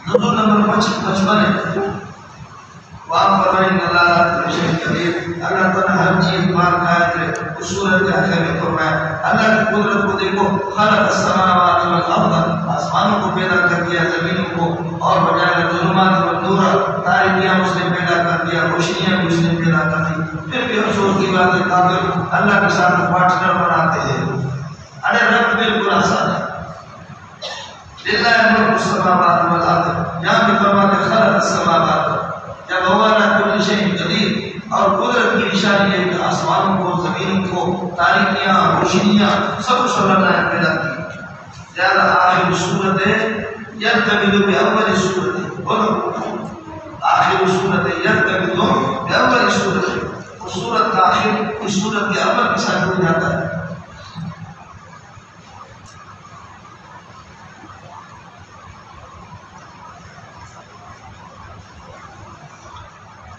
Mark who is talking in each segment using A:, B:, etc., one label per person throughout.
A: نزول نمبر 55 ہے. وہاں فرمائیں اللہ قدیر، اللہ تعالیٰ ہر چیز مار قائد ہے. اس سورت کے آخر میں فرمایا اللہ کی قدرت کو دیکھو، خلق السماوات والارض، آسمانوں کو پیدا کر دیا، زمینوں کو، اور بجائے ظلمات والنور، تاریکیاں اس نے پیدا کر دیا، روشنیاں بھی اس نے پیدا کر دی. پھر بھی افسوس کی بات ہے کافر اللہ کے ساتھ پارٹنر بناتے ہیں. ارے رب بالکل آسان ہے. للہ ملک السماوات والارض، یہاں بھی فرماتے خلق السماوات، جب ہمارا کل شیء قدیر، اور قدرت کی نشانی ہے کہ آسمانوں کو، زمینوں کو، تاریکیاں، روشنیاں سب کچھ اللہ نے پیدا کی. لہذا آخر صورت ہے یرتبط باول صورت ہے. بولو آخر صورت ہے یرتبط باول صورت ہے. اس صورت کا آخر اس صورت کے اول کے ساتھ ہو جاتا ہے.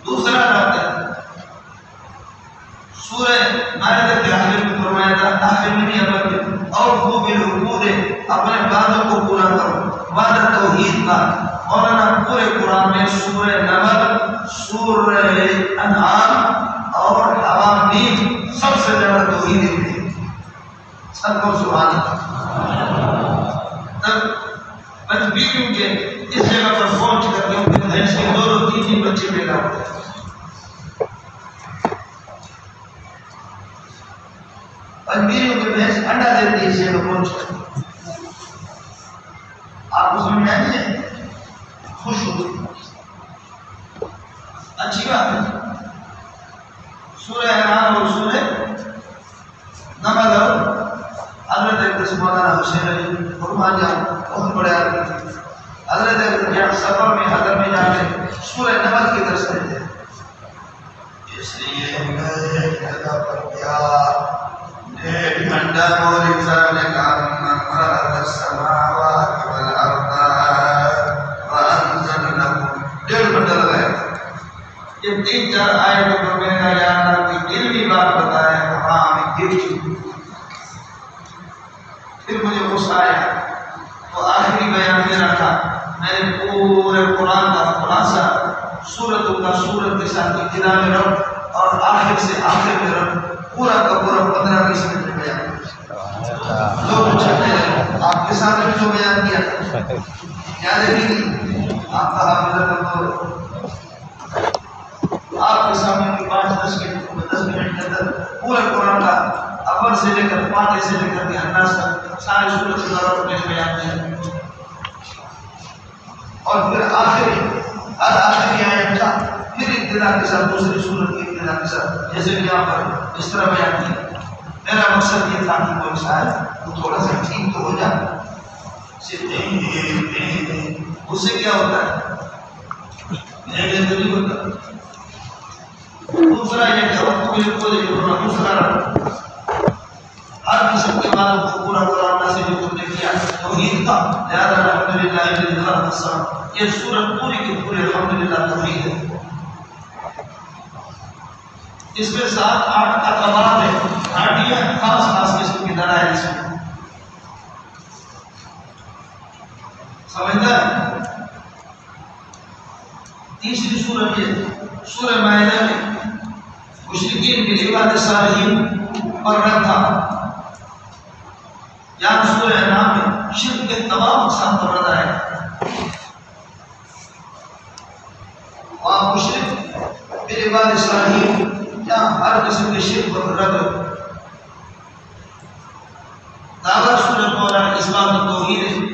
A: دوسرا بات ہے سورہ مائدہ کے آخر میں فرمایا تھا، آخر میں نہیں اول اور خوب العقود، اپنے وعدوں کو پورا کرو. وعدہ توحید کا مولانا پورے قرآن میں سورہ نمل، سورہ انعام اور حوامیم سب سے زیادہ توحید ہے. سب کو سبحان اللہ. تب بیویوں کے اس جگہ پر پہنچ کر کے ان کے بھینس کے 2-3 بچے پیدا ہوتے ہیں. بیویوں کے بھینس انڈا دیتی ہے اس جگہ پہنچ کر. آپ اس میں آئیں گے خوش ہو گئی، اچھی بات ہے. سورہ انعام اور سورہ نمل اور حضرت مولانا حسین علی قربان جان بہت بڑے آدمی تھے. حضرت جب سفر میں حضر میں جانے سورہ نمل کی درس دیتے ہیں. اس لیے میں پیدا کر دیا انڈا مولک صاحب نے کہا خلق السماوات والارض وانزل لكم 1.5 گھنٹہ لگایا. یہ 3-4 آیتوں پر میں نے کہا یا اللہ کی علمی بات بتایا ہے. ہاں میں دیکھ چکی. پھر مجھے غصہ آیا تو آخری بیان میرا تھا، میں نے پورے قرآن کا خلاصہ سورتوں کا سورت کے ساتھ ابتدا میں رکھ اور آخر سے آخر میں رکھ پورا کا پورا 15-20 منٹ میں بیان کیا. لوگ چلتے ہیں آپ کے ساتھ بھی جو بیان کیا یاد ہے نہیں؟ آپ کا حافظہ آپ کے سامنے 5-10 منٹ کے اندر پورے قرآن کا اول سے لے کر فاتحہ سے لے کر کے الناس تک سارے سورت کے بارے میں بیان کیا. اور پھر آخری آیت کا پھر ابتدا کے ساتھ دوسری سورت کی ابتدا کے ساتھ جیسے کہ یہاں پر اس طرح بیان کیا. میرا مقصد یہ تھا کہ کوئی شاید وہ تھوڑا سا ٹھیک تو ہو جائے. اس سے کیا ہوتا ہے نہیں ہوتا. دوسرا یہ کہ دوسرا ہر قسم کے باتوں کو پورا قرآن سے جو تم نے کیا توحید کا. لہذا الحمدللہ الذی خلق السماوات، یہ سورت پوری کی پوری الحمدللہ توحید ہے. اس میں 7-8 اقوال ہیں، ہڈیاں خاص قسم کی دلائل اس میں سمجھتا ہے. تیسری سورت یہ سورہ مائدہ میں مشرکین کے عباد صالحین پر رد تھا. یہاں سورہ انعام میں شرک کے تمام اقسام پر رد ہے. وہاں مشرک کے عباد صالحین یہاں ہر قسم کے شرک پر رد. دعویٰ سورت مولانا اسلام توحید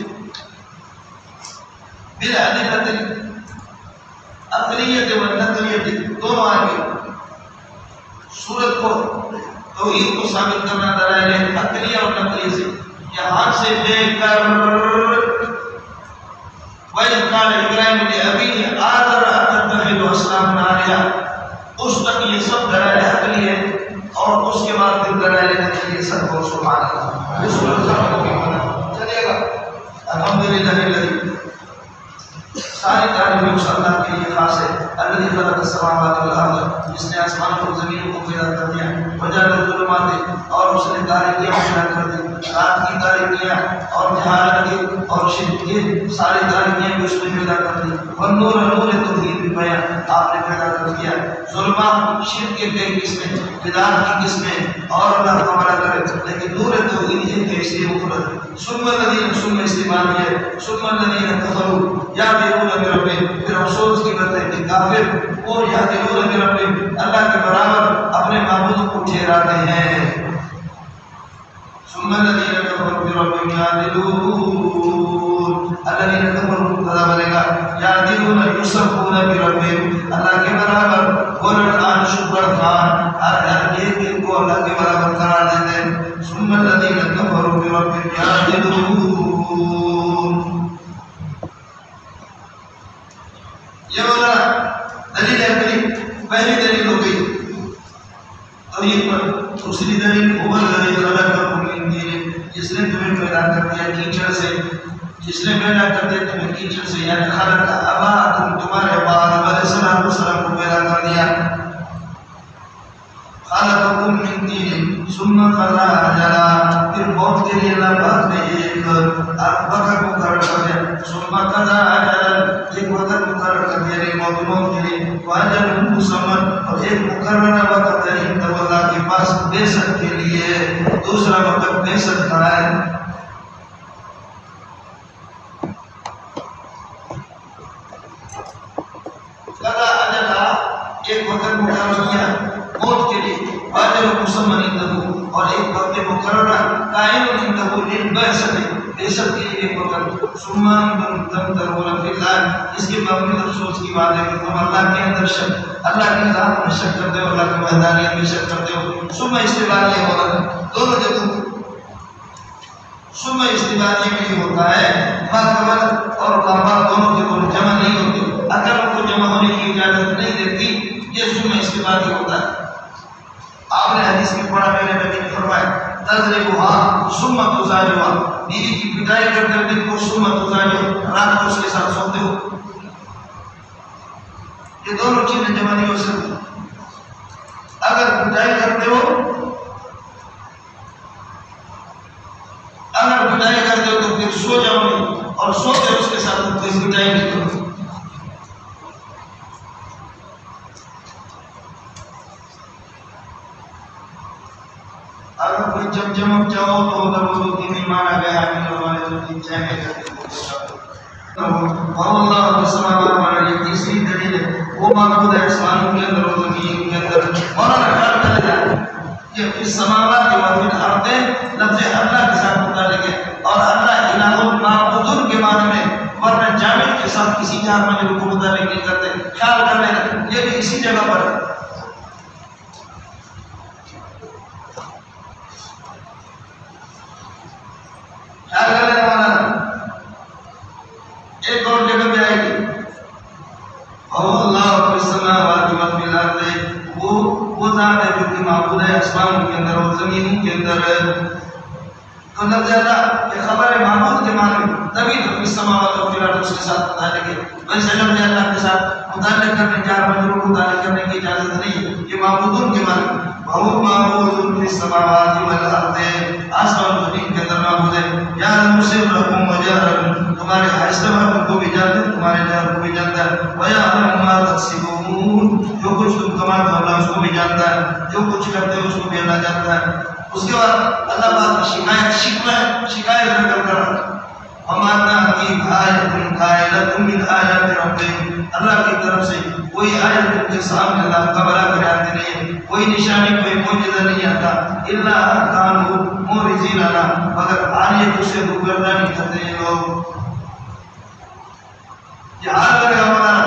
A: بالعدلۃ عقلیت و نقلیت دونوں آگے. سورت کو توحید کو ثابت کرنا دلائل عقلیہ اور نقلیہ سے یہاں سے لے کر وَإِذْ قَالَ إِبْرَاهِيمُ لِأَبِيهِ آزَرَ أَتَتَّخِذُ أَصْنَامًا آلِهَةً، اس تک یہ سب دلائل عقلیہ اور اس کے بعد پھر دلائل نقلیہ سب کو سبحان اللہ. اس کو چلے گا الحمدللہ الذی ساری تعریفیں اس اللہ کے لیے خاص ہے۔ الذی خلق السماوات والارض، جس نے آسمان اور زمین کو پیدا کر دیا، وجعل الظلمات، اور اس نے تاریکیاں پیدا کر دی، رات کی تاریکیاں اور جہالت کی اور شرک کی ساری تاریکیاں بھی اس نے پیدا کر دی، والنور، نور توحید بھی بیان آپ نے پیدا کر دیا، ظلمات شرک کے کئی قسمیں، بدعت کی قسمیں، اور اللہ تعالیٰ کرے لیکن نور توحید ایک ہے، اس لیے مفرد۔ ثم الذین، ثم استعمال ہے، ثم الذین کفروا یعدلون بربہم، پھر افسوس کی کرتے ہیں کہ کافر وہ یعدلون بربہم اللہ کے برابر اپنے معبود کو ٹھہراتے ہیں۔ ثم الذین کفروا بربہم یعدلون، الذین کفروا مبتدا بنے گا، یعدلون یسبحون بربہم، اللہ کے برابر گولڈ خان، شکر خان، ہر ایک کو اللہ کے برابر قرار دیتے ہیں۔ ثم الذین کفروا بربہم یعدلون، یہ مولانا دلیل ہے، پہلی دلیل ہو گئی توحید پر۔ دوسری دلیل هو الذی خلقکم من طین، جس نے تمہیں پیدا کر دیا کیچڑ سے، جس نے پیدا کر دیا تمہیں کیچڑ سے، یعنی خلق اباکم، تمہارے بعد علیہ السلام کو پیدا کر دیا۔ خلقکم من طین ثم قضى اجلا، پھر موت کے لیے اللہ پاک نے ایک وقت مقرر کر دیا، ثم قضى اجلا، ایک وقت مقرر کر دیا موت کے لیے، واجل مسمى، اور ایک مقررہ وقت ہے اللہ کے پاس بعثت کے لیے، دوسرا وقت بعثت کا ہے۔ قضى اجلا، ایک وقت مقرر کیا موت کے لیے، واجل مسمى عنده، اور ایک وقت مقررہ قائم عنده للبعثت، بعثت کے لیے ایک وقت۔ ثم انتم تمترون فی اللہ، اس کے باوجود افسوس کی بات ہے کہ تم اللہ کے اندر شک، اللہ کی ذات میں شک کرتے ہو، اللہ کی وحدانیت میں شک کرتے ہو۔ ثم استواء ہوگا دونوں جگہوں، ثم استواء بھی ہوتا ہے، ماکمل اور ماما دونوں کے دونوں جمع نہیں ہوتے، اگر ان کو جمع ہونے کی اجازت نہیں دیتی، یہ ثم استواء ہوتا ہے۔ آپ نے حدیث میں پڑھا، میں نے نبی نے فرمایا تضربها ثم تزاجها، بیوی کی پٹائی کرتے ہو دن کو، ثم تزاجها، رات کو اس کے ساتھ سوتے ہو، یہ دونوں چیزیں جمع نہیں ہو سکتی۔ اگر پٹائی کرتے ہو، اگر پٹائی کرتے ہو تو پھر سو جاؤ نہیں، اور سوتے اس کے ساتھ کوئی پٹائی نہیں کرو۔ اگر کوئی جب چاہو تو ادھر وضو کی نہیں مانا گیا ہے، ہمارے جو تین چاہے اللہ السماوات والارض، تیسری دلیل ہے وہ معبود ہے آسمانوں کے اندر اور زمین کے اندر۔ مولانا خیال کر لیا کہ اس سماوات و الارض لفظ اللہ کے ساتھ متعلق ہے، اور اللہ الہ معبود کے معنی میں، ورنہ جامد کے ساتھ کسی جہاں مجرور کو متعلق نہیں کرتے۔ خیال کر لینا یہ بھی اسی جگہ پر ہے۔ ایک اور جگہ پہ آئے گی اللہ فی السماوات و فی الارض، وہ ذات ہے جو کہ معبود ہے آسمانوں کے اندر اور زمینوں کے اندر۔ تو لفظ اللہ یہ خبر ہے معبود کے معنی میں، تبھی تو فی السماوات و فی الارض اس کے ساتھ متعلق ہے۔ ویسے لفظ اللہ کے ساتھ متعلق کرنے، جار مجرور متعلق کرنے کی اجازت نہیں ہے، یہ معبودون کے معنی میں۔ وہو معبود فی السماوات والارض، آسمان و زمین کے اندر معبود ہے۔ یعلم سرکم و جہرکم، تمہارے آہستہ باتوں کو بھی جانتا ہے، تمہارے جہر کو بھی جانتا ہے۔ وَيَعْلَمُ مَا تَكْسِبُونَ، جو کچھ تم کماتے ہو اللہ اس کو بھی جانتا ہے، جو کچھ کرتے ہو اس کو بھی اللہ جانتا ہے۔ اس کے بعد اللہ پاک کی شکایت نقل کر رہا ہے، وَمَا تَأْتِيهِمْ آیَةٌ قَائِلَةٌ مِنْ آیَاتِ رَبِّهِمْ، اللہ کی طرف سے کوئی آیت ان کے سامنے اللہ خبرہ کر آتے نہیں ہے، کوئی نشانی کوئی معجزہ نہیں آتا، اِلَّا كَانُوا مُعْرِضِينَ عَنْهَا، مگر آیت سے روگردانی کرتے ہیں لوگ۔ یہ حال کرے گا مولانا،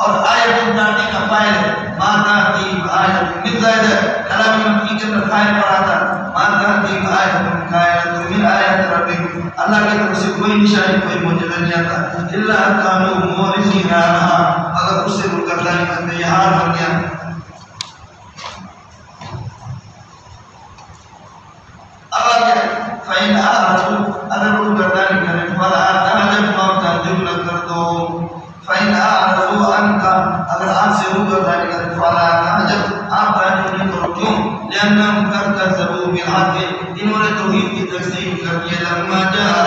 A: اور آیت تاتی کا فائل ہے، ما تأتیہم آیت من زائد ہے، کلام منفی کے اندر فائل پر آتا ہے، ما تأتیہم آیت قائلۃ من آیات ربہم، اللہ کی طرف سے کوئی نشانی کوئی معجزہ نہیں آتا، الا کانوا معرضین عنہا، اگر اس سے روگردانی کرتے، یہ حال بن گیا۔ اب آگے فَإِنْ أَعْرَضُوا، اگر روگردانی کریں، فَلَا تَعْجَبْ، تعجب نہ کر دو، فَإِنْ أَعْرَضُوا عَنْكَ اگر آپ سے روح گردانی کرے فَلَا تَعْجَبْ آپ تعجب نہیں کرو کیوں لِأَنَّهُمْ قَدْ كَذَّبُوا بِالْحَقِّ انہوں نے توحید کی تکذیب کر دی لما جاء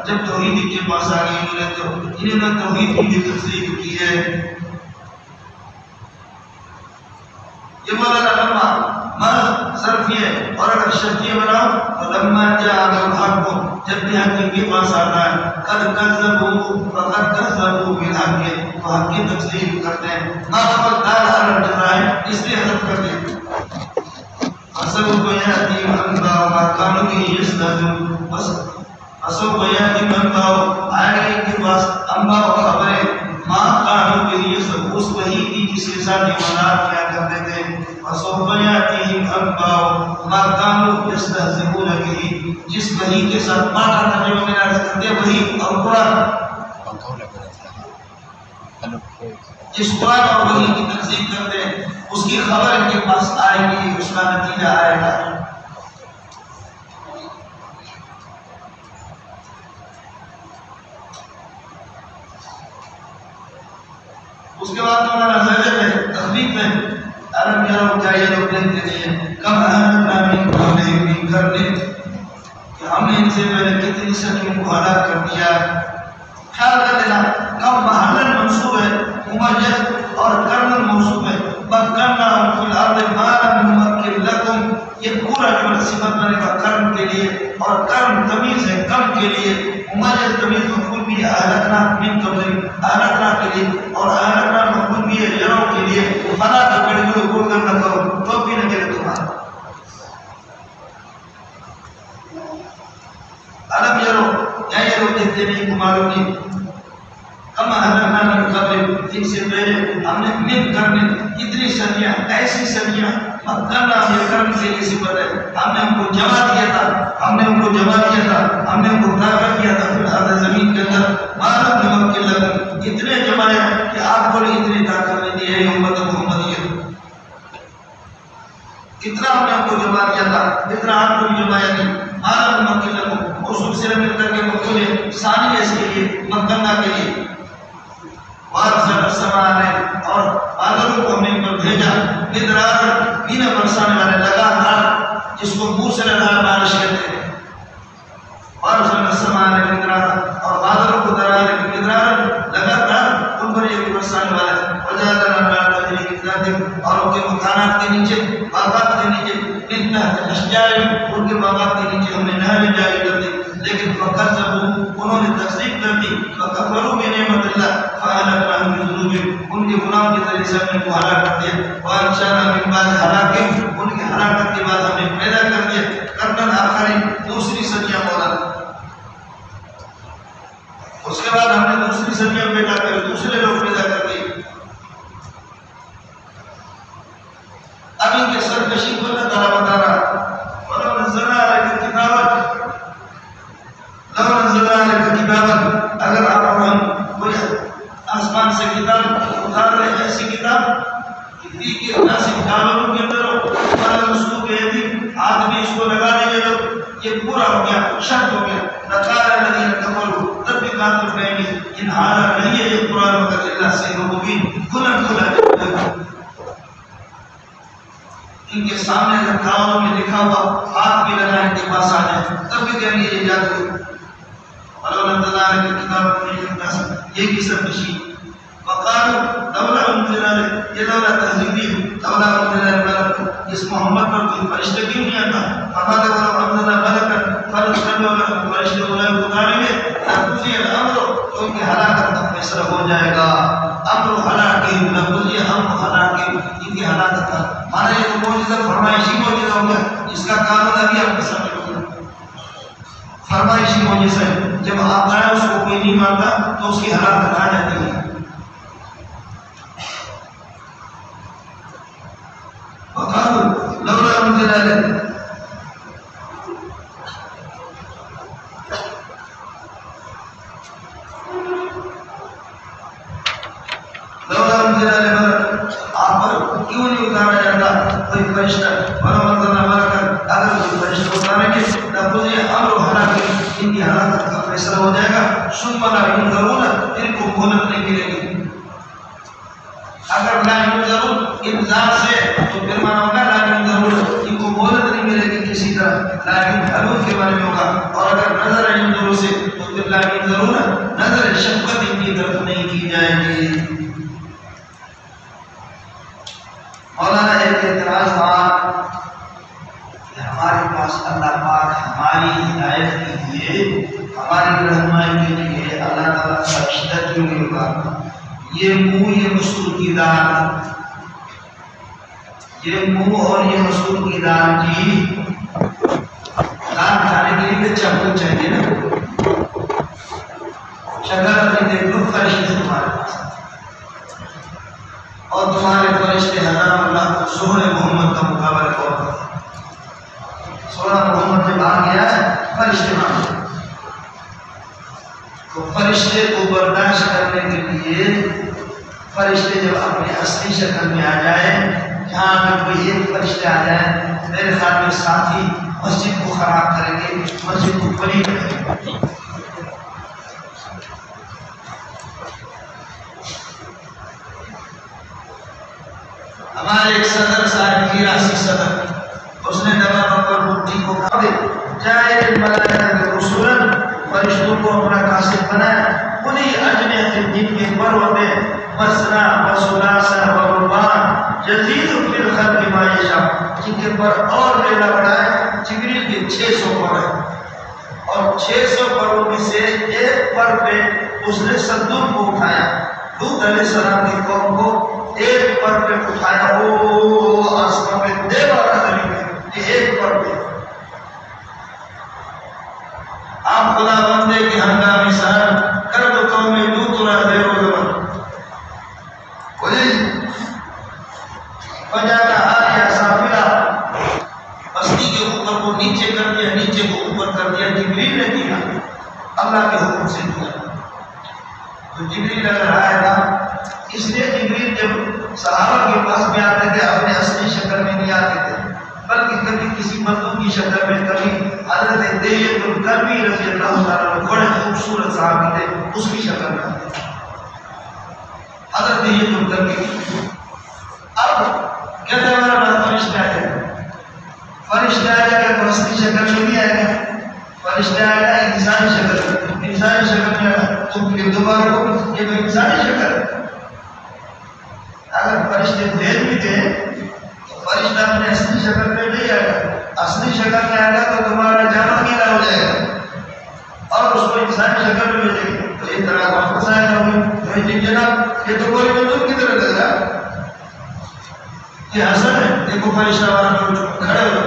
A: جب توحید کے پاس آ گئی انہوں نے توحید کی بھی تکذیب کی ہے یہ مولانا لما مرض ظرفی ہے اور اگر شرطیہ بناؤ تو لما جاء الحق جب بھی حق کے پاس آتا ہے قد کذبوا فقد کذبوا بالحق تو حق کی تکذیب کرتے ہیں ما خبردار عرب جرائم اس لیے حذف کر دیا حسب بیاتی انباء ما کانوا به یستهزئون بس حسب بیاتی انباء آئے گا ان کے پاس انباء خبریں ما کانوا به یستهزئون اس وحی کی جس کے ساتھ ایمانات کیا کرتے تھے حسب بیاتی انباء ما کانوا یستهزئون به جس وحی کے ساتھ ما کا ترجمہ میں عرض کرتے وحی اور قرآن جس قرآن اور وحی کی تکذیب کرتے ہیں اس کی خبر ان کے پاس آئے گی اس کا نتیجہ آئے گا اس کے بعد ہمارا زجر ہے تخلیق ہے عرب یارو کیا یہ لوگ دیکھتے نہیں ہیں کم اہلنا من قبلہم من قرن کہ ہم نے ان سے پہلے کتنی صدیوں کو ہلاک کر دیا خیال کر لینا کم محلن منصوب ہے ممجد اور کرن موصوف ہے مکنا فی الارض ما لم نمکن لکم یہ پورا جملہ صفت بنے گا کرن کے لیے اور کرن تمیز ہے کم کے لیے ممجد تمیز مفعول بھی ہے اہلکنا من قبل اہلکنا کے لیے اور اہلکنا مفعول بھی ہے یرو کے لیے فلا تکڑیو بول کر نہ کرو تو بھی نہ کرے تمہارا علم یرو یا یرو کہتے نہیں کو معلوم نہیں کم اہلکنا من قبل جن سے پہلے ہم نے من کرنے اتنی صدیاں ایسی صدیاں مکنا یہ کرن سے یہ صفت ہے ہم نے ان کو جمع کیا تھا ہم نے ان کو جمع کیا تھا ہم نے ان کو طاقت کیا تھا پھر آدھا زمین کے اندر مالک نمک کے لگن اتنے جمع ہے کہ آپ کو اتنی طاقت نہیں دی ہے امت محمدیت اتنا ہم نے ان کو جمع کیا تھا اتنا آپ کو بھی جمایا نہیں مالک نمک کے لگن اس سلسلے میں کر کے مختلف ثانی اس کے لیے مکنا کے لیے وارزل السماء اور بادلوں کو ہم نے پر بھیجا مدرار بینا برسانے والے لگاتار جس کو منہ سے لگا بارش کہتے ہیں وارزل السماء مدرار اور بادلوں کو درارے مدرار لگاتار ان پر یہ برسانے والے وجادنا نار تجری کی ذات اور ان کے مکانات کے نیچے باغات کے نیچے من تحت اشجار ان کے باغات کے نیچے ہم نے نہریں جاری کر دی لیکن فکذبوا انہوں نے تکذیب کر دی فکفروا بنعمت اللہ فأهلكناهم بذنوبهم ان کے گناہوں کے ذریعے سے ہم نے کو ہلاک کر دیا وانشأنا من بعد ہلاکہم ان کی ہلاکت کے بعد ہم نے پیدا کر دیا قرنًا آخرین دوسری صدیاں مولانا اس کے بعد ہم نے دوسری صدیاں پیدا کر دوسرے لوگ پیدا کر دیے اب ان کے سرکشی کو اللہ تعالیٰ بتا رہا وَلَوْ نَزَّلْنَا عَلَيْكَ كِتَابًا لَوْ نَزَّلْنَا عَلَيْكَ كِتَابًا اگر آپ ہم کوئی آسمان سے کتاب اتار رہے ایسی کتاب اتنی کہ ناسک کاملوں کے اندر ہمارا مسلوب ہے آدمی اس کو لگا دیں گے یہ پورا ہو گیا شرط ہو گیا لقال الذین کفروا تب بھی کافر کہیں گے ان حالا نہیں ہے یہ قرآن مگر اللہ سے مبین کھلا کھلا ان کے سامنے اگر کاملوں میں لکھا ہوا ہاتھ بھی لگائیں ان کے پاس آ جائے تب بھی کہیں گے یہ جادو ولو نزلنا عليك كتابا في الناس یہ کی سرکشی وقالوا لولا انزل یہ لولا تهذيب لولا انزل الملك اس محمد پر کوئی فرشتہ کیوں نہیں آتا فقال ولو انزل ملكا فلنسلم له فرشتہ ولا اتارے تقضي الامر تو ان کی ہلاکت کا فیصلہ ہو جائے گا امر ہلاکی نقضی امر ہلاکی ان کی ہلاکت کا مانا یہ تو معجزہ فرمائشی معجزہ ہوگا اس کا قانون ابھی آپ کے سامنے فرمائشی معجزہ ہے جب آپ آئے اس کو کوئی نہیں مانتا تو اس کی ہلاکت آ جاتی ہے وقالوا لولا انزل عليك لولا انزل عليك ملك آپ پر کیوں نہیں اتارا جاتا کوئی فرشتہ ولو انزلنا ملكا اگر کوئی فرشتہ اتاریں گے تقضي امر ہلاکی ان کی ہلاکت کا فیصلہ ہو جائے گا ثم لا ينظرون ان کو مہلت نہیں ملے گی اگر لا ینظرون انذار سے تو پھر مانا ہوگا لا ینظرون، ان کو مہلت نہیں ملے گی کسی طرح، لا ینظرون کے بارے میں ہوگا. اور اگر نظر ینظرون سے تو پھر لا ینظرون نظر شفقت ان کی طرف نہیں کی جائے گی. مولانا ایک اعتراض تھا کہ ہمارے پاس اللہ پاک ہماری ہدایت کے لیے، ہماری رہنمائی کے لیے اللہ تعالیٰ فرشتہ کیوں نہیں ہوگا؟ یہ منہ، یہ مسور کی دال، یہ منہ اور یہ مسور کی دال کی دال کھانے کے لیے چاول چاہیے نا. شکل اپنی دیکھ لو، فرشتے تمہارے پاس اور تمہارے فرشتے ہزار اللہ کو سورہ محمد کا مقابلہ کرتے ہیں. سورہ محمد جب آ گیا ہے فرشتے مان، تو فرشتے کو برداشت کرنے کے لیے فرشتے جب اپنی اصلی شکل میں آ جائیں، جہاں اگر کوئی ایک فرشتے آ جائیں میرے خیال میں ساتھی مسجد کو خراب کریں گے، مسجد کو پلید کریں گے. ہمارے ایک صدر صاحب میراثی صدر، اس نے دبا پر مٹھی کو کھا دے جائے الملائکہ رسولاً، فرشتوں کو اپنا قاصد بنایا. انہی اجنحۃ جن کے پر ہوتے مثنی و ثلاث و رباع یزید فی الخلق ما یشاء، جن کے پر اور لیلا بڑھائے. جبریل کے 600 پر ہے اور 600 پروں میں سے ایک پر پہ اس نے صدوق کو اٹھایا. لوط علیہ السلام کی قوم کو ایک پر پہ اٹھایا، او آسمان میں دیوارہ دلی، یہ ایک پر پہ. آپ خدا بندے کی ہنگامی سہر کر دو قوم لوط را دیر و زمن فجاتا آیا سافلہ، بستی کے اوپر کو نیچے کر دیا، نیچے کو اوپر کر دیا. جبریل نے دیا، اللہ کے حکم سے دیا. تو جبریل اگر آئے گا، اس لیے جبریل جب صحابہ کے پاس میں آتے تھے اپنے اصلی شکل میں نہیں آتے تھے، بلکہ کبھی کسی مردوں کی شکل میں، کبھی حضرت دیہیت الکربی رضی اللہ تعالیٰ عنہ بڑے خوبصورت صحابی تھے، اس کی شکل میں آتے تھے حضرت دیہیت الکربی. اب کہتے ہیں ہمارا بات فرشتہ آئے گا، فرشتہ آئے گا کہ اصلی شکل میں نہیں آئے گا، فرشتہ آئے گا انسانی شکل میں، انسانی شکل میں آئے گا. تو پھر دوبارہ کو یہ تو انسانی شکل ہے. اگر فرشتے دیر بھی تھے تو فرشتہ اپنے اصلی شکل میں نہیں آئے گا، اصلی شکل میں آئے گا تو تمہارا جانور گیلا ہو جائے گا اور اس کو انسانی شکل میں بھیجے گا. تو ایک طرح واپس آئے گا. تو جی جناب یہ تو کوئی بندوق کی طرح لگ رہا، یہ حسن ہے. دیکھو فرشتہ والا لوگ کھڑے ہو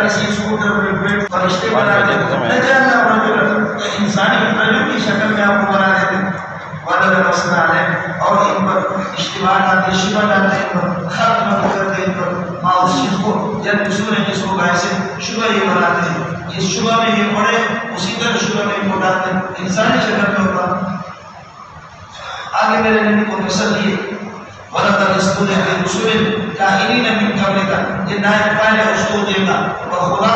A: ایسی اسکوٹر پہ بیٹھ فرشتے بنا دیتے، نہ جاننا رجل انسانی رجل کی شکل میں آپ کو بنا دیتے. ولد مسئلہ ہے اور ان پر اشتباہ آتے، شبہ آتے، ان پر ختم کرتے، ان پر ماؤس چیز کو جب رسول ہیں جس کو گائے سے شبہ یہ بناتے ہیں، اس شبہ میں یہ پڑے اسی طرح شبہ میں ان کو ڈالتے ہیں، انسانی شکل میں ہوتا. آگے میرے نبی کو تسلی ہے ولد رسول ہے رسول کاہنین من قبلک، یہ نائب فائل ہے رسول دے گا. اور خدا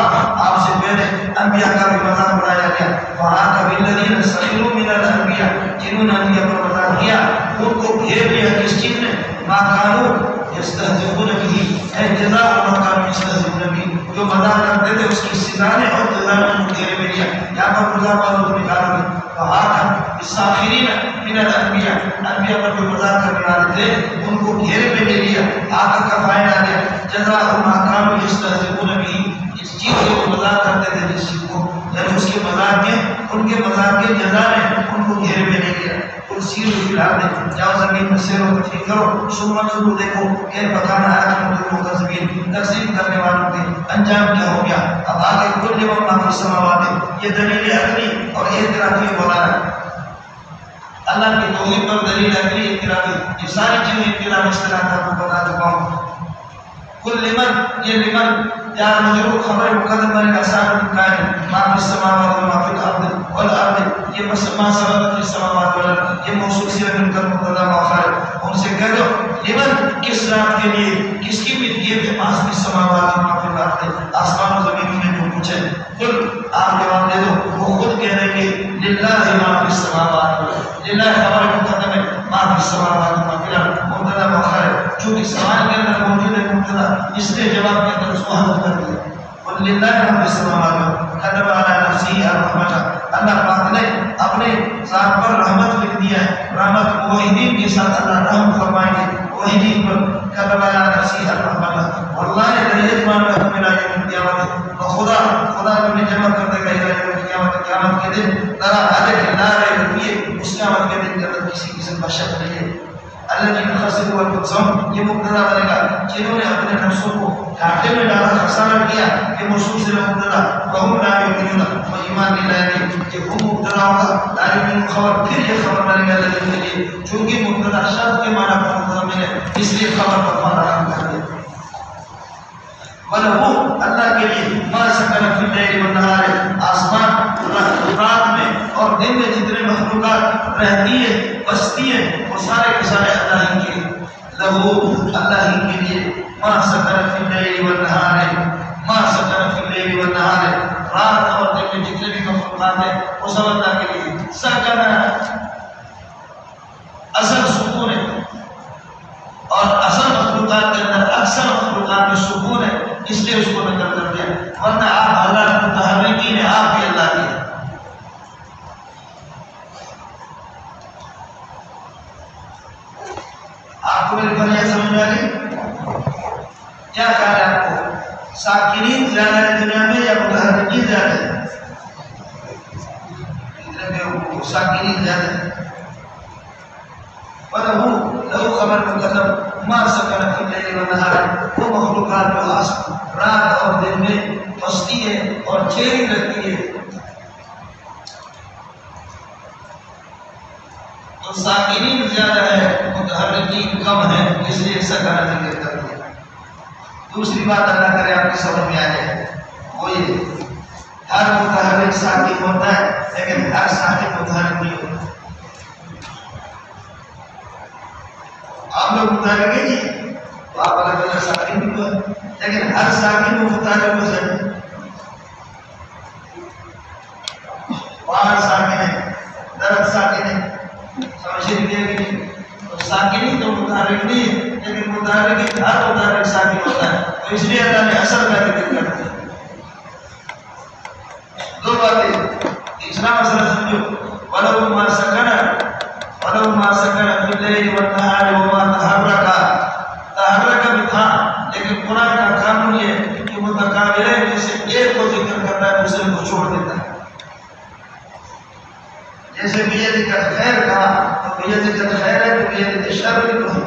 A: آپ سے پہلے انبیاء کا بھی مذہب بڑھایا گیا. وہاں کبھی الذین سخروا من الانبیاء، جنہوں نے انبیاء پر مذہب کیا ان کو گھیر لیا کس چیز نے؟ ما کانوا یستہزئون بہ، جزاء ما کانوا یستہزئون بہ، جو مذاق کرتے تھے اس کی سزا نے اور جزا نے ان کو گھیرے میں لیا. یہاں پر مذاق والوں کو نکالا گیا. وہاں الساخرین من الانبیاء، انبیاء پر جو مذاق کرنے والے تھے ان کو گھیرے میں لے لیا. آخر کا فائدہ آ گیا جزاء ما کانوا یستہزئون بہ، اس چیز سے وہ مذاق کرتے تھے جس چیز کو، یعنی اس کے مذاق کے ان کے مذاق کے جزا نے ان کو گھیرے میں لے لیا. سیر فی الارض، جاؤ زمین میں سیر و تفریح کرو. ثم انظروا، دیکھو کہ کان عاقبۃ المکذبین، تکذیب کرنے والوں کے انجام کیا ہو گیا. اب آگے کل لمن ما فی السماوات، یہ دلیل عقلی اور اعترافی مولانا اللہ کی توحید پر دلیل عقلی اعترافی، یہ ساری چیزیں اعتراف اصطلاح کا کو بتا چکا ہوں. کل لمن، یہ لمن یا مجرور خبر مقدم بنے کا ثابت قائم، ما فی السماوات و ما فی الارض والارض، یہ ما سبق فی السماوات والارض، یہ موصول صیغہ من کر مبتدا مؤخر. ان سے کہہ دو لمن کس ذات کے لیے، کس کی ملکیت ہے؟ ما فی السماوات و ما فی الارض، آسمان و زمین میں جو کچھ ہے. کل آپ جواب دے دو، وہ خود کہہ رہے کہ للہ ما فی السماوات، للہ خبر مقدم ہے ما فی السماوات و ما فی الارض. چونکہ سوال کے اندر موجود ہے مبتدا، اس نے جواب کے اندر اس کو حذف کر دیا۔ قل للہ رب السماوات كتب على نفسه الرحمۃ، اللہ پاک نے اپنے ذات پر رحمت لکھ دیا ہے، رحمت موحدین کے ساتھ اللہ رحم فرمائیں گے موحدین پر۔ كتب على نفسه الرحمۃ واللہ لا يجمع لكم الى يوم القیامۃ، خدا تمہیں جمع کر دے گا الى يوم القیامۃ، قیامت کے دن۔ ذرا حاضر لا ریب فیہ، اس قیامت کے دن جب کسی قسم کا شک نہیں ہے۔ الذين خسروا انفسهم، یہ مبتدا بنے گا جنہوں نے اپنے نفسوں کو گھاٹے میں ڈالا، خسارہ کیا، یہ موصول سے مبتدا، وهم لا يؤمنون، وہ ایمان نہیں لائے گے، یہ ہم مبتدا ہوگا، لا يؤمنون خبر، پھر یہ خبر بنے گا الذين کے لیے، چونکہ مبتدا شرط کے معنی پر متضمن ہے اس لیے خبر پر معنی رحم کر دیا۔ وَلَهُ، اللہ کے لیے، مَا سَكَنَ فِي اللَّيْلِ وَالنَّهَارِ، آسمان رات میں اور دن میں جتنے مخلوقات رہتی ہے بستی ہے وہ سارے کے سارے اللہ ہی کے لیے، لہو اللہ ہی کے لیے، مَا سَكَنَ فِي اللَّيْلِ وَالنَّهَارِ، مَا سَكَنَ فِي اللَّيْلِ وَالنَّهَارِ، رات اور دن میں جتنے بھی مخلوقات ہیں وہ سب اللہ کے لیے۔ سکن اصل سکون ہے، اور اصل مخلوقات کے اندر اکثر مخلوقات میں سکون ہے، اس لیے اس کو نقل کر دیا، ورنہ آپ اللہ متحرکین ہیں، آپ بھی اللہ کے ہیں۔ آپ کو میری بات سمجھ میں آ گئی؟ کیا خیال ہے آپ کو؟ ساکنین زیادہ ہے دنیا میں یا متحرکین زیادہ ہے؟ ساکنین زیادہ ہے۔ لہو خبر مقدم ما سکن فی اللیل والنہار، وہ مخلوقات جو رات اور دن میں بستی ہے اور ٹھہری رہتی ہے، تو ساکنین زیادہ ہے متحرکین کم ہے، اس لیے سکن ذکر کر دیا۔ دوسری بات اللہ کرے آپ کی سمجھ میں آ جائے، وہ یہ ہر متحرک ساکن ہوتا ہے لیکن ہر ساکن متحرک نہیں ہوتا۔ آپ لوگ متحرک ہیں جی تو آپ الگ الگ ساکن بھی تو ہے، لیکن ہر ساکن کو متحرک ہو جائے۔ پہاڑ ساکن ہے، درخت ساکن ہے، سمجھے نہیں کہ ساکنی تو متحرک نہیں ہے، لیکن متحرک ہر متحرک ساکن ہوتا ہے، تو اس لیے اللہ نے اثر کا ذکر کر دیا۔ دو باتیں، تیسرا مسئلہ سمجھو، وَلَوْ مَا سَكَنَ فِي اللَّيْلِ وَالنَّهَارِ وَمَا تَحَرَّكَ بھی تھا، لیکن قرآن کا قانون یہ کہ متقابلین میں سے ایک کو ذکر کرتا ہے دوسرے کو چھوڑ دیتا ہے۔ جیسے بیدک الخیر کہا تو بیدک الخیر ہے تو بیدک الشر بھی تو ہے۔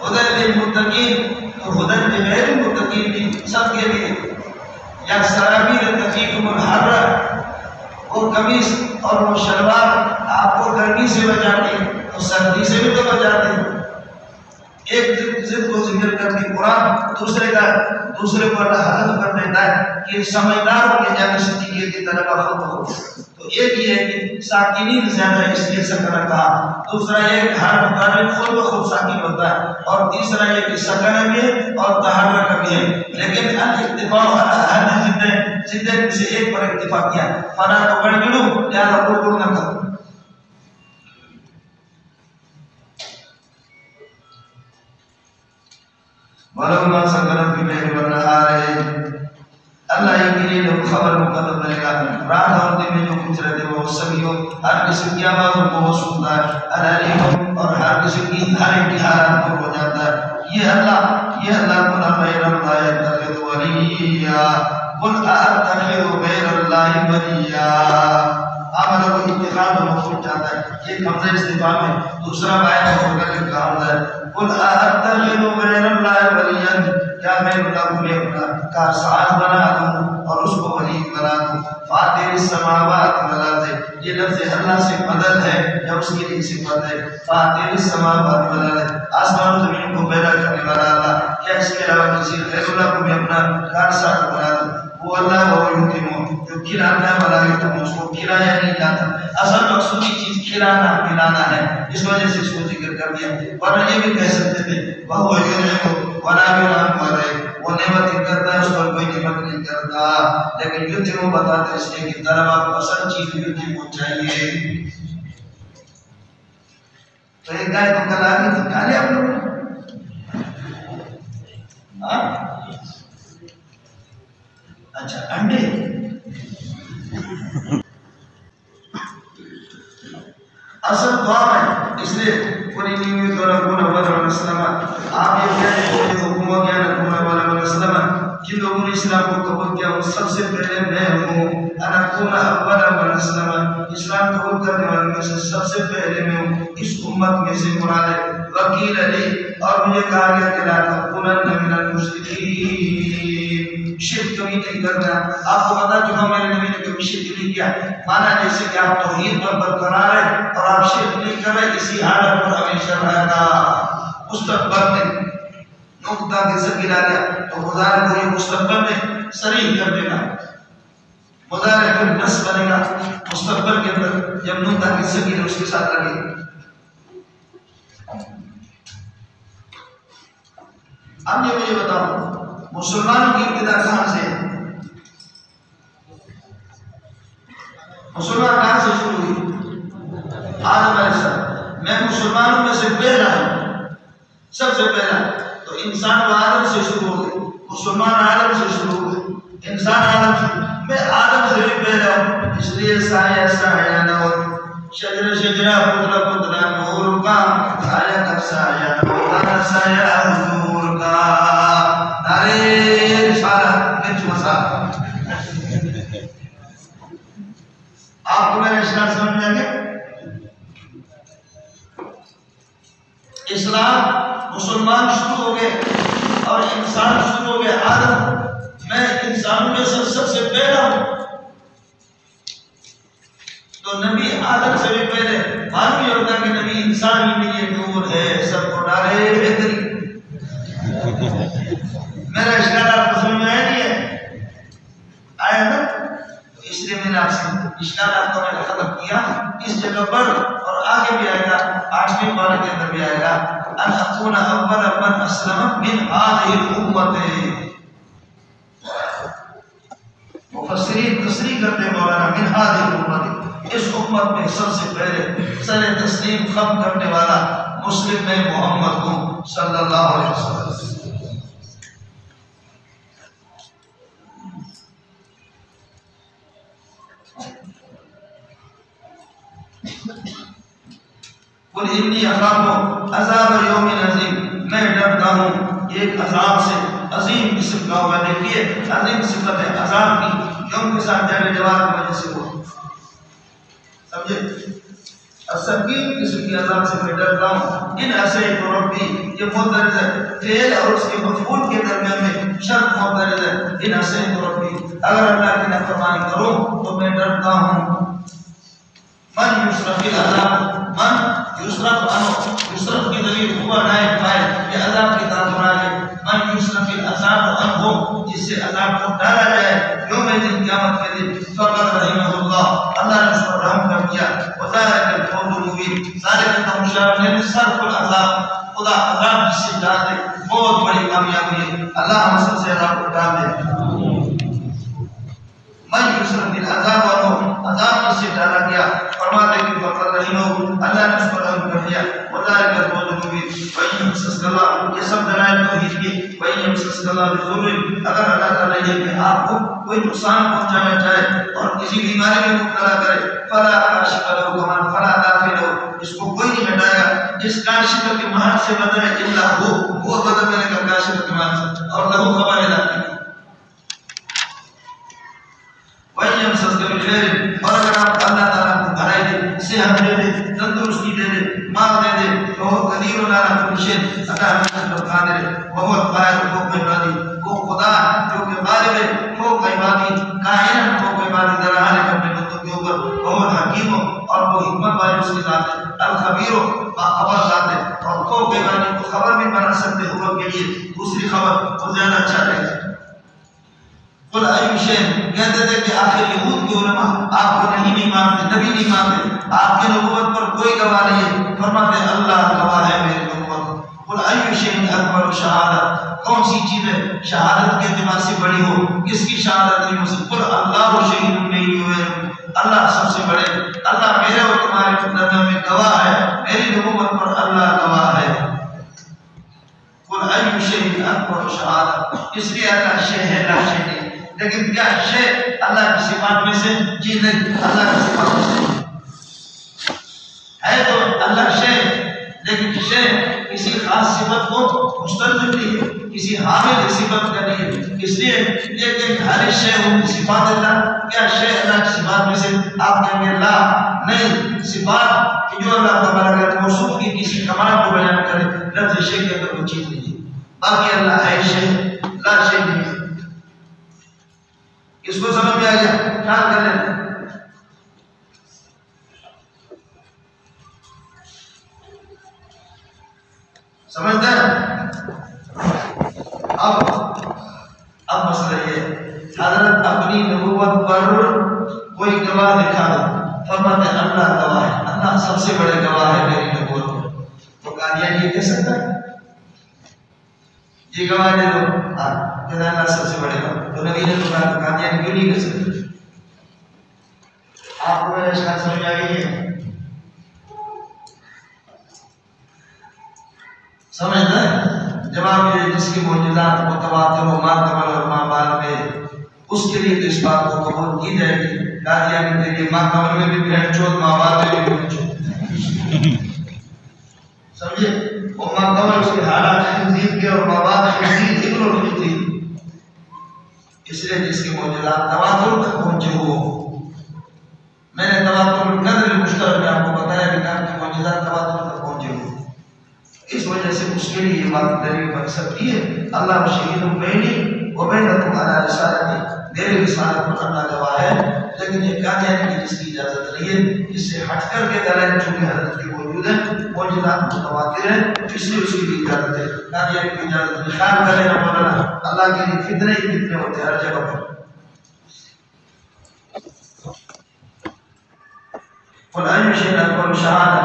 A: ہدی للمتقین تو ہدی لغیر المتقین بھی سب کے لیے۔ یا سرابیل تقیکم الحر، وہ قمیص اور وہ شلوار آپ کو گرمی سے بچاتے ہیں تو سردی سے بھی تو بچاتے ہیں۔ ایک ضد کو ذکر کر کے قرآن دوسرے کو اللہ حضرت کر دیتا ہے کہ سمجھدار ہو کے جانے سیکھے کی طلبہ خود ہو۔ تو ایک یہ ہے کہ ساکنین زیادہ اس لیے سکن کہا، دوسرا یہ کہ ہر متحرک خود بخود ساکن ہوتا ہے، اور تیسرا یہ کہ سکن بھی ہے اور تحرک بھی ہے، لیکن الاکتفاء ہر ضد سے ایک پر اکتفا کیا، فنا تو بڑھ گڑو لہذا بالکل نہ کرو۔ وَلَوْمَا سَكَنَ فِي اللَّيْلِ وَالنَّهَارِ، اللہ ہی کے لیے لوگ خبر مقدم بنے گا، رات اور دن میں جو کچھ رہتے وہ سبھی ہو، ہر قسم کی آوازوں کو وہ سنتا ہے، العلیم، اور ہر قسم کی ہر ایک کی حالات کو ہو جاتا ہے۔ یہ اللہ قل غیر اللہ یتخذ ولیا، قل اتخذ غیر اللہ ولیا۔ عمل کو اتخاذ مفعول چاہتا ہے، یہ حمزہ استفہام ہے، دوسرا باعث ہو کر کہا ہوتا ہے قل اتخذ غیر اللہ ولیا، کیا میں اللہ کو بھی اپنا کارساز بنا دوں اور اس کو ولی بنا دوں۔ فاطر السماوات والارض، یہ لفظ اللہ سے مدد ہے یا اس کی لیے صفت ہے۔ فاطر السماوات والارض، آسمان و زمین کو پیدا کرنے والا اللہ، کیا اس کے علاوہ کسی غیر اللہ کو بھی اپنا کارساز بنا دوں؟ وہ اللہ وہ یتیم، جو کھلاتا ہے والا یتیم، اس کو کھلایا نہیں جاتا۔ اصل مقصودی چیز کھلانا پلانا ہے، اس وجہ سے اس کو ذکر کر دیا، ورنہ یہ بھی کہہ سکتے تھے وہ یطعم ولا ينعم علیہ، وہ نعمت کرتا ہے اس پر کوئی نعمت نہیں کرتا، لیکن یتیم بتاتے اس لیے کہ طلبہ کو اصل چیز یتیم کو چاہیے۔ تو ایک گائے تو کل آگئی تو کھا لیا آپ لوگوں نے؟ اچھا انڈے اصل دعا ہے، اس لیے پوری نیوی تو رکھونا والا وسلم آپ یہ کہتے ہیں کہ حکم ہو گیا رکھونا والا وسلم جن لوگوں نے اسلام کو قبول کیا ان سب سے پہلے میں ہوں، انا کون اول وسلم اسلام قبول کرنے والوں میں سے سب سے پہلے میں ہوں، اس امت میں سے مراد ہے وکیل علی، اور مجھے کہا گیا کہ لا تکونن من المشرکین، شرک کبھی نہیں کرنا۔ آپ کو پتا جو میرے نبی نے کبھی شرک نہیں کیا، مانا جیسے کہ آپ توحید پر برقرار ہے اور آپ شرک نہیں کر رہے، اسی حالت پر ہمیشہ رہے گا۔ مستقبل میں نقطہ کے ذکر آ گیا تو مضارع کو یہ مستقبل میں صریح کر دے گا، مضارع پھر نص بنے گا مستقبل کے اندر جب نقطہ کے ذکر اس کے ساتھ لگے۔ اب یہ مجھے بتاؤ مسلمانوں کی ابتدا کہاں سے ہے؟ مسلمان کہاں سے شروع ہوئی؟ آدم علیہ السلام۔ میں مسلمانوں میں سے پہلا ہوں، سب سے پہلا، تو انسان وہ آدم سے شروع ہو گئے، مسلمان آدم سے شروع ہوئے، انسان آدم سے، میں آدم سے بھی پہلا ہوں، اس لیے سایہ سایہ نور، شجر شجرہ پتلا پتلا نور کا، سایہ کا سایہ نور، سایہ حضور کا، نعرے رسالت مرچ مسا۔ آپ کو میرا اشارہ سمجھ میں آگیا؟ اسلام مسلمان شروع ہو گئے اور انسان شروع ہو گئے آدم، میں انسانوں میں سب سے پہلا ہوں، تو نبی آدم سے بھی پہلے معلوم یہ ہوتا ہے کہ نبی انسان ہی نہیں ہے، نور ہے، سب کو ڈالے بہتری۔ میرا اشارہ آپ کو سمجھ میں آیا نہیں ہے؟ آیا نا؟ اس لیے میں نے آپ سے اشارات کو میں نے ختم کیا اس جگہ پر، اور آگے بھی آئے گا 8ویں پارے کے اندر بھی آئے گا ان اکون اول من اسلم من هذه الامه۔ مفسرین تصریح کرتے ہیں مولانا من هذه الامه، اس امت میں سب سے پہلے سر تسلیم خم کرنے والا مسلم میں محمد ہوں صلی اللہ علیہ وسلم۔ قل انی اخاف عذاب یوم عظیم، میں ڈرتا ہوں ایک عذاب سے، عظیم قسم کا ہوگا۔ دیکھیے عظیم صفت ہے عذاب کی، یوم کے ساتھ جانے جواب کی وجہ سے ہو، سمجھے؟ سنگین قسم کی عذاب سے میں ڈرتا ہوں۔ ان عصیت ربی، یہ معترض ہے، فعل اور اس کے مفعول کے درمیان میں شرط معترض ہے۔ ان عصیت ربی، اگر اللہ کی نافرمانی کروں تو میں ڈرتا ہوں۔ من یصرف العذاب، من یصرف عنہ، یصرف کی ضمیر ہوا نائب فاعل، یہ عذاب کی طرف مراد ہے۔ من یصرف العذاب عنہ، جس سے عذاب کو ڈالا جائے یوم دن قیامت کے دن، فقط رحمہ اللہ، اللہ نے اس پر رحم کر دیا۔ وذالک الفوز المبین، ذالک تمشار نے صرف العذاب، خدا عذاب جس سے ڈال دے بہت بڑی کامیابی ہے، اللہ ہم سب سے عذاب کو ڈال دے۔ من یصرف العذاب عنہ، عذاب جس سے ڈالا گیا، فرماتے کہ فقط رحمہ اللہ نے اس پر رحم کر دیا۔ وذالک الفوز المبین، وَإِن يَمْسَسْكَ اللَّهُ، یہ سب دلائل توحید کے، وَإِن يَمْسَسْكَ اللَّهُ بِضُرٍّ، اگر اللہ تعالیٰ یہ کہ آپ کو کوئی نقصان پہنچانا چاہے اور کسی بیماری میں مبتلا کرے، فلا کاشف لہ ومن فلا دافع لہ، اس کو کوئی نہیں ہٹائے گا جس کاشف کے محل سے بدل ہے الا وہ بدل کرنے کا کاشف کے محل سے، اور لہو خبر ہے۔ وَإِن يَمْسَسْكَ بِخَيْرٍ، اور اگر آپ اللہ تعالیٰ کو بھلائی دے، صحت دے دے، تندرستی دے دے، مال دے دے، تو وہ قدیر علی کل شیء، اللہ ہمیشہ پر قادر ہے، وہو القاہر فوق عبادی، وہ خدا جو کہ غالب ہے فوق عبادی، قاہر فوق عبادی، درحال ہے اپنے بندوں کے اوپر، وہو الحکیم، اور وہ حکمت والی اس کی ذات ہے، الخبیر، باخبر ذات ہے، اور فوق عبادی کو خبر بھی بنا سکتے ہوگا کے لیے دوسری خبر وہ زیادہ اچھا رہے گا۔ قل ای شیء، کہتے تھے کہ آخر یہود کے علماء آپ کو نہیں مانتے، نبی نہیں مانتے، آپ کی نبوت پر کوئی گواہ نہیں ہے، فرماتے اللہ گواہ ہے میری نبوت۔ قل ای شیء اکبر شہادت، کون سی چیز ہے شہادت کے اعتبار سے بڑی ہو، کس کی شہادت نہیں ہو سکتی؟ قل اللہ شہید میری ہوئے، اللہ سب سے بڑے، اللہ میرے اور تمہارے درمیان میں گواہ ہے، میری نبوت پر لیکن کیا شے اللہ کی صفات میں سے؟ جی نہیں، اللہ کی صفات میں سے ہے تو اللہ شے، لیکن شے کسی خاص صفت کو مستلزم نہیں ہے، کسی حامل صفت کا نہیں ہے، اس لیے لیکن ہر شے ان کی صفات اللہ، کیا شے اللہ کی صفات میں سے؟ آپ کہیں گے لا، نہیں، صفات کہ جو اللہ تبارک و موصوف کی کسی کمال کو بیان کرے، لفظ شے کے اندر وہ چیز نہیں ہے، باقی اللہ ہے شے، لا شے نہیں ہے۔ اس کو سمجھ میں آ گیا؟ خیال کر لیں، سمجھتے ہیں؟ اب مسئلہ یہ، حضرت اپنی نبوت پر کوئی گواہ دکھا دو، فرماتے ہیں اللہ گواہ ہے، اللہ سب سے بڑے گواہ ہے میری نبوت پر، تو قادیانی یہ کہہ سکتا ہے؟ یہ گواہ دے دو، کہتا ہے اللہ سب سے بڑے گواہ، تو نبی نے تو کہا، قادیانی کیوں نہیں کہہ سکتے؟ آپ کو میرا اشکال سمجھ آ گئی ہے؟ سمجھتا ہے؟ جواب یہ، جس کی معجزات متواتر و معتبر اور مابعد میں، اس کے لیے تو اس بات کو قبول کی جائے گی۔ قادیانی کے لیے معتبر میں بھی بھیڑ چود، مابعد میں بھی بھیڑ چود، سمجھے؟ وہ معتبر اس کے حالات خنزیر کے اور مابعد خنزیر ابن خنزیر، اس لیے جس کی معجزات تواتر تک پہنچے ہو، میں نے تواتر القدر المشترک میں آپ کو بتایا کہ آپ کی معجزات تواتر تک پہنچے ہو، اس وجہ سے اس کے لیے یہ بات دلیل مقصد کی ہے، اللہ شہید بینی و بینکم علی رسالتی، میرے رسالت پر اللہ گواہ ہے۔ لیکن یہ قادیانی کی جس کی اجازت نہیں ہے، اس سے ہٹ کر کے دلائل چونکہ حضرت کی موجود ہیں، معجزات متواتر ہیں، اس لیے اس کی بھی اجازت ہے، قادیانی کی اجازت نہیں۔ خیال کرے نہ مولانا، اللہ کے لیے فتنے ہی فتنے ہوتے ہیں ہر جگہ پر۔ قل ای شیء اکبر شہادہ،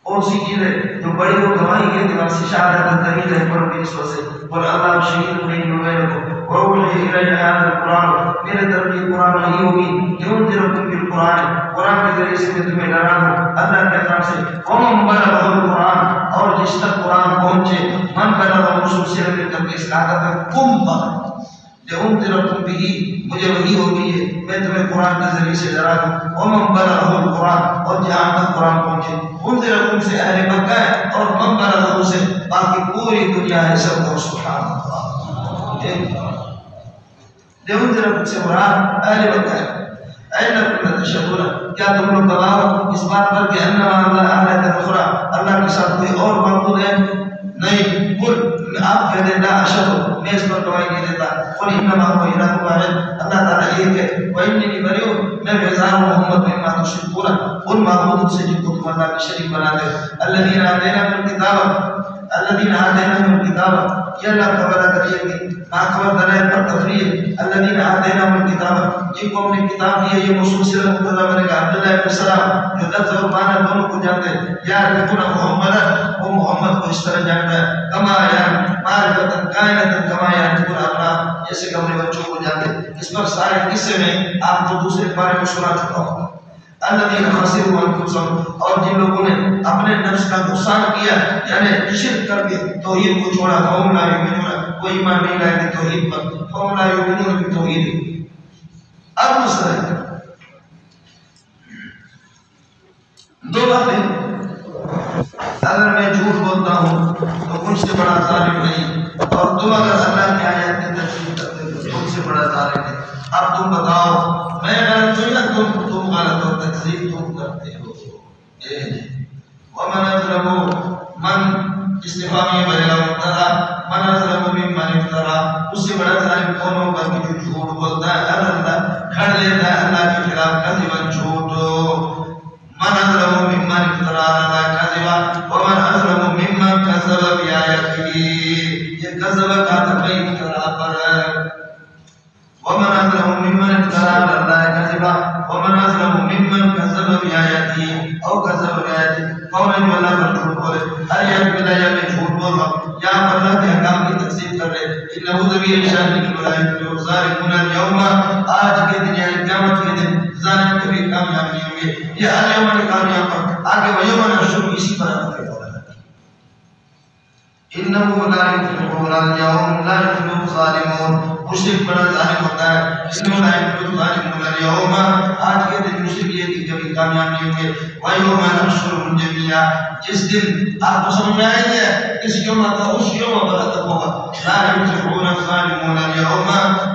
A: اور سی چیزیں جو بڑی ہو گواہی کے اعتبار سے شہادت دلیل ہے پر کی نسبت سے، اور اللہ شہید بینی و بینکم وَأُوحِیَ إِلَیَّ هَذَا الْقُرْآنُ، میرے طرف یہ قرآن وحی ہوگی، لِأُنذِرَکُم بِالْقُرْآنِ، قرآن کے ذریعے سے میں تمہیں ڈرا دوں اللہ کے طرف سے، وَمَن بَلَغَهُ الْقُرْآنُ، اور جس تک قرآن پہنچے، من بلغ رسول سے تک اس عادت کم پر لِأُنذِرَکُم بِهِ، مجھے وحی ہوگی ہے، میں تمہیں قرآن کے ذریعے سے ڈرا دوں، وَمَن بَلَغَهُ الْقُرْآنُ، اور جہاں تک قرآن پہنچے، انذرکم سے اہل مکہ ہے، اور من بلغہ سے باقی پوری دنیا ہے، سب کو سبحان اللہ۔ انذرکم سے مراد اہل مکہ ہے۔ اینکم تشهدون، کیا تم لوگ گواہ ہو اس بات پر کہ انما اللہ الہ اخری، اللہ کے ساتھ کوئی اور معبود ہے؟ نہیں، قل آپ کہہ دیں لا اشهد، میں اس پر گواہی نہیں دیتا، قل انما هو الہ واحد، اللہ تعالیٰ ایک ہے، واننی بریء، میں بیزار ہوں محمد مما تشرکون، ان معبودوں سے جن کو تم اللہ کے شریک بناتے ہو، الذین آتیناہم الکتاب، الذین آتیناہم الکتاب، یہ اللہ تعالیٰ کریے گی باخبر دلائل پر تفریح، الذین آتیناہم الکتاب، جن کو ہم نے کتاب دی ہے، یہ موصول صلہ مقتضا بنے گا، عبداللہ ابن سلام جو لفظ اور معنی دونوں کو جانتے ہیں، یا ربنا محمد، وہ محمد کو اس طرح جانتا ہے، کما یعلم معرفتا کائنتا کما یعلم الابناء، جیسے کہ ہم نے بچوں کو جانتے ہیں۔ اس پر سارے قصے میں آپ کو دوسرے بارے میں سنا چکا ہوں۔ الذین خسروا انفسهم، اور جن لوگوں نے اپنے نفس کا نقصان کیا، یعنی شرک کر کے توحید کو چھوڑا، فهم لا یؤمنون، وہ ایمان نہیں لائے تھے توحید پر، فهم لا یؤمنون بالتوحید۔ اب مسئلہ دو باتیں، اگر میں جھوٹ بولتا ہوں تو مجھ سے بڑا ظالم نہیں، اور تم اگر اللہ کی آیات کی تکذیب کرتے ہو تو تم سے بڑا ظالم نہیں۔ اب تم بتاؤ میں غلط ہوں یا تم غلط ہو، تکذیب تم کرتے ہو۔ ومن اظلم من استفهامی بغیر مبتدا، من اظلم ممن افترا، اس سے بڑا ظالم کون ہوگا کہ جو جھوٹ بولتا ہے، اللہ گھڑ لیتا ہے اللہ کے خلاف کذبا جھوٹ۔ من اظلم ممن افترا اللہ کذبا، ومن اظلم ممن کذب بآیاته، یہ کذب کا تقریب افترا پر ہے۔ ومن اظلم ممن افترا اللہ کذبا، ومن اظلم ممن کذب بآیاته او کذب بآیاته، کون ہے جو اللہ پر جھوٹ بولے؟ ہر ایک بدایا میں جھوٹ بول رہا ہوں، یہاں پر اللہ کے احکام کی تکذیب کر رہے، انہ ذبیح شان کی ملائکۃ ظالمون اليوم، آج کے دن یعنی قیامت کے دن ظالم کبھی کامیاب نہیں ہوں گے، یہ الیوم نے کامیاب پر آگے ویوم نحشر اسی پر آتا ہے۔ انہ لا یفلح اليوم، لا یفلح الظالمون، مشرک بڑا ظالم ہوتا ہے. انہوں نے ظالمون اليوم آج کے دن مشرک یہ کہ کبھی کامیاب نہیں ہوں گے. وَيَوْمَ نَحْشُرُهُمْ جَمِيعًا جس دن آپ کو سمجھ میں آئے گا اس یوم کا اس یوم برحق ہوگا. لَا يُفْلِحُونَ الظَّالِمُونَ الْيَوْمَ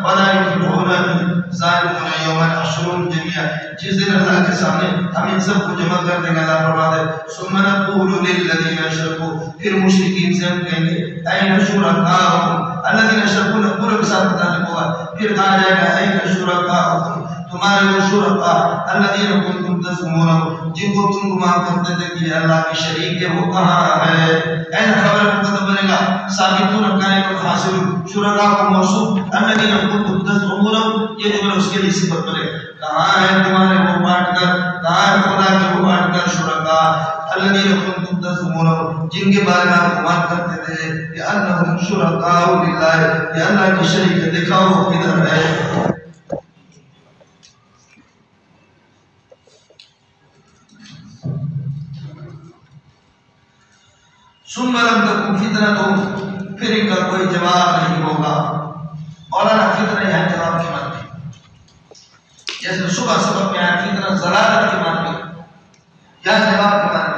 A: وَلَا يُفْلِحُونَ الظَّالِمُونَ يَوْمَ نَحْشُرُهُمْ جَمِيعًا جس دن اللہ کے سامنے ہم ان سب کو جمع کر دیں گے. اللہ فرماتا ہے ثُمَّ نَقُولُ لِلَّذِينَ أَشْرَكُوا پھر مشرکین سے ہم کہیں گے أَيْنَ شُرَكَاؤُكُمْ الَّذِينَ أَشْرَكُوا نَقُولُ کے ساتھ متعلق ہوگا. پھر کہا جائے گا أَيْنَ شُرَكَاؤُكُمْ تمہارے وہ شرکا الذین کنتم تزعمون جن کو تم گمان کرتے تھے کہ اللہ کی شریک ہے وہ کہاں ہے. این خبر مقدم بنے گا ثابتون قائم حاصل شرکا کو موصوف الذین کنتم تزعمون یہ جملہ اس کے لیے صفت بنے گا. کہاں ہے تمہارے وہ پارٹنر کہاں ہے خدا کے وہ پارٹنر شرکا الذین کنتم تزعمون جن کے بارے میں آپ گمان کرتے تھے کہ انہم شرکاء للہ کہ اللہ کی شریک ہے. دکھاؤ کدھر ہے. ثم لم تكن فتنتهم پھر ان کا کوئی جواب نہیں ہوگا. مولانا فتنہ یہاں جواب کی معنی جیسے صبح سبق میں آیا فتنہ ضلالت کی معنی یا جواب کی معنی.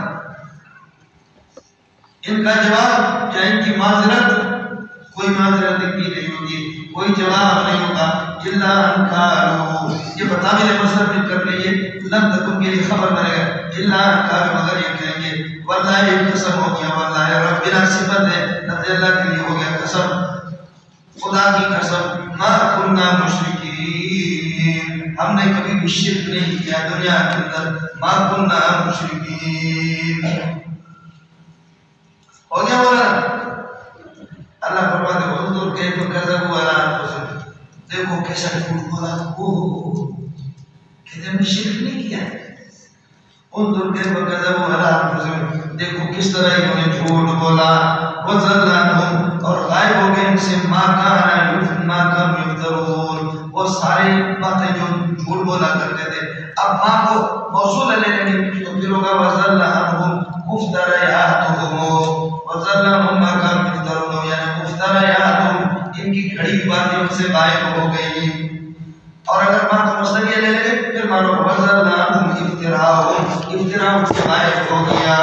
A: ان کا جواب یا ان کی معذرت کوئی معذرت کی نہیں ہوگی کوئی جواب نہیں ہوگا. الا ان قالوا یہ بتاویل مصرف کر لیے لم تکن کے لیے خبر بنے گا. الا ان قالوا مگر یہ کہیں گے واللہ قسم ہو گیا واللہ ربنا صفت ہے نبی اللہ کے لیے ہو گیا قسم خدا کی قسم ما کننا مشرکین ہم نے کبھی بھی شرک نہیں کیا دنیا کے اندر. ما کننا مشرکین ہو گیا بولا. اللہ فرماتے ہیں انظر کیف کذبوا علی انفسہم دیکھو کیسا جھوٹ بولا. کہتے ہم نے شرک نہیں کیا. انظر کیف کذبوا علی انفسہم دیکھو کس طرح انہوں نے جھوٹ بولا. وَضَلَّ عَنْهُمْ اور غائب ہو گئے ان سے ما كانوا يفترون وہ ساری باتیں جو جھوٹ بولا کرتے تھے. اب ماں کو موصول لے لیں تو پھر ہوگا وَضَلَّ عَنْهُمْ مفتریاتهم وَضَلَّ عَنْهُمْ مَا كَانُوا يَفْتَرُونَ یعنی مفتریاتهم ان کی گھڑی باتیں ان سے غائب ہو گئی. اور اگر ماں کو مصدر لے لیں پھر مانو وَضَلَّ عَنْهُمْ افْتِرَاءُهُمْ افْتِرَاء ان سے غائب ہو گیا.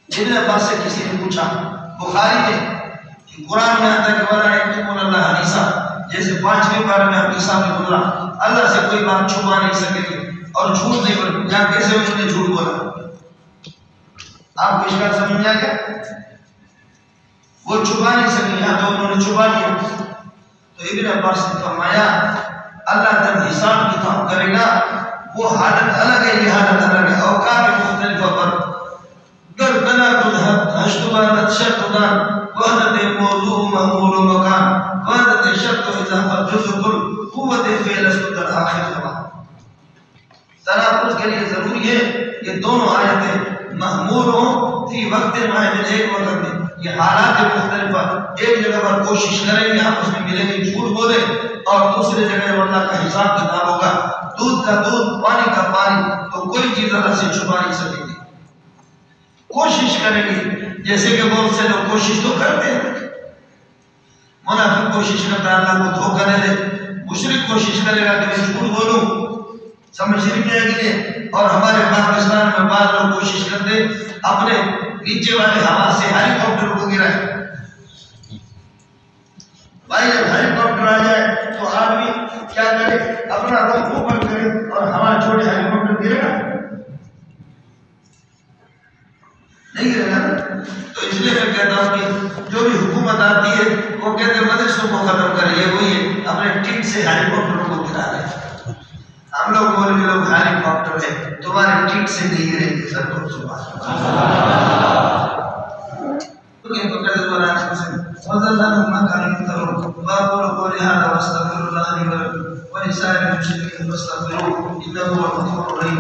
A: ابن عباس سے کسی نے پوچھا بخاری میں کہ قرآن میں آتا ہے کہ وَلَا يَكْتُمُونَ اللَّهَ حَدِيثًا جیسے 5ویں بارے میں حدیث میں گزرا اللہ سے کوئی بات چھپا نہیں سکے گی اور جھوٹ نہیں بولے. یہاں کیسے انہوں نے جھوٹ بولا آپ کو اشکال سمجھ میں آ گیا. وہ چھپا نہیں سکے یہاں تو انہوں نے چھپا لیا. تو ابن عباس نے فرمایا اللہ جب حساب کتاب کرے گا وہ حالت الگ ہے یہ حالت الگ ہے. اوقات مختلف پر گردنا تدھت اشتبانت شرطدان وحدت موضوع محمول مکان وحدت شرط و اضافت جزء قوت فعل اسکتر آخر زمان. تناقض کے لیے ضروری ہے کہ دونوں آیتیں محمول ہوں فی وقت واحد ایک وقت میں. یہ حالات مختلفہ ایک جگہ پر کوشش کریں گے آپس میں ملیں گے جھوٹ بولیں اور دوسرے جگہ اللہ کا حساب کتاب ہوگا. دودھ کا دودھ پانی کا پانی تو کوئی چیز اللہ سے چھپا نہیں سکے گی. کوشش کریں گے جیسے کہ بہت سے لوگ کوشش تو کرتے ہیں. منافق کوشش کرتا ہے اللہ کو دھوکہ دے دے. مشرک کوشش کرے گا کہ میں جھوٹ بولوں سمجھ نہیں آئے گی. اور ہمارے پاکستان میں بعض لوگ کوشش کرتے اپنے نیچے والے ہوا سے ہیلی کاپٹر کو گرائے. بھائی جب ہیلی کاپٹر آ جائے تو آدمی کیا کرے اپنا دم اوپر کرے اور ہوا چھوڑے ہیلی کاپٹر گرے گا نہیں گرے گا. تو اس لیے میں کہتا ہوں کہ جو بھی حکومت آتی ہے وہ کہتے ہیں مدرسوں کو ختم کرے. یہ وہی ہے اپنے ٹیم سے ہیلی کاپٹر کو گرا رہے. ہم لوگ مولوی لوگ ہیلی کاپٹر ہے تمہارے ٹیم سے نہیں گرے گی. سب کو وَضَلَّ عَنْهُمْ مَا كَانُوا يَفْتَرُونَ وَأَقُولُ قَوْلِي هَذَا وَأَسْتَغْفِرُ اللَّهَ لِي وَلَكُمْ وَلِسَائِرِ الْمُسْلِمِينَ فَاسْتَغْفِرُوهُ إِنَّهُ هُوَ الْغَفُورُ الرَّحِيمُ.